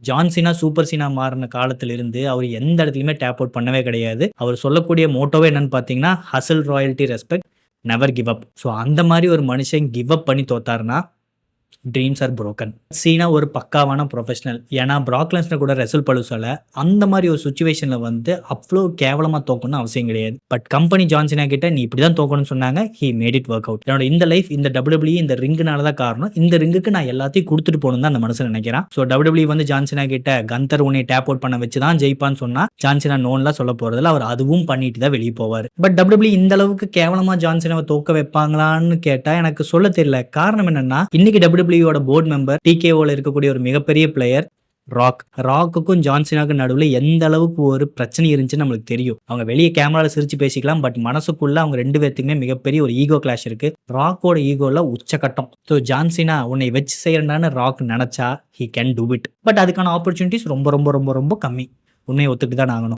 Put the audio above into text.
John Cena super சீனா மாறின காலத்திலிருந்து அவர் எந்த இடத்துலயுமே டேப் அவுட் பண்ணவே கிடையாது. அவர் சொல்லக்கூடிய மோட்டோவே என்னன்னு பார்த்தீங்கன்னா, hustle, royalty, respect, never give up. So அந்த மாரி ஒரு மனுஷன் கிவ் அப் பண்ணி தோத்தாருன்னா ட்ரீம்ஸ் ஆர் புரோக்கன். சீனா ஒரு பக்காவான ப்ரொஃபஷனல். ஏன்னா பிராக் லெஸ்னர் கூட ரெசல் பழுசல அந்த மாதிரி ஒரு சுச்சுவேஷன்ல வந்து அவ்வளோ கேவலமா தோக்கணும்னு அவசியம் கிடையாது. பட் கம்பெனி ஜான் சீனா கிட்ட நீ இப்படிதான் தோக்கணும்னு சொன்னாங்க. He made it work out. என்னோட இந்த லைஃப் இந்த WWE இந்த ரிங்குனால தான் காரணம். இந்த ரிங்குக்கு நான் எல்லாத்தையும் கொடுத்துட்டு போகணும் தான் அந்த மனுஷன் நினைக்கிறான். ஸோ WWE வந்து ஜான் சீனா கிட்ட கந்தர் உன்னை டேப் அவுட் பண்ண வச்சு தான் ஜெயிப்பான்னு சொன்னா ஜான் சீனா நோன்லாம் சொல்ல போறதில்ல. அவர் அதுவும் பண்ணிட்டு தான் வெளியே போவார். பட் WWE இந்த அளவுக்கு கேவலமா ஜான் சீனாவை தோக்க வைப்பாங்களான்னு கேட்டா எனக்கு சொல்ல தெரியல. காரணம் என்னன்னா இன்னைக்கு WWE போர்டு மெம்பர் TKOல இருக்கக்கூடிய ஒரு மிகப்பெரிய பிளேயர் ராக்குக்கும் ஜான் சீனாவுக்கும் நடுவில் எந்த அளவுக்கு ஒரு பிரச்சனை இருந்துச்சுன்னு நம்மளுக்கு தெரியும். அவங்க வெளியே கேமரால சிரிச்சு பேசிக்கலாம், பட் மனசுக்குள்ள அவங்க 2 பேர்த்துக்குமே மிகப்பெரிய ஒரு ஈகோ கிளாஷ் இருக்கு. ராக்கோட ஈகோல உச்சகட்டம். ஸோ ஜான் சீனா உன்னை வச்சு செய்யறேன்னு ராக் நினைச்சா he can do it. But அதுக்கான ஆப்பர்ச்சுனிட்டிஸ் ரொம்ப ரொம்ப ரொம்ப ரொம்ப கம்மி. உண்மையை ஒத்துக்கிட்டு தான் ஆகணும்.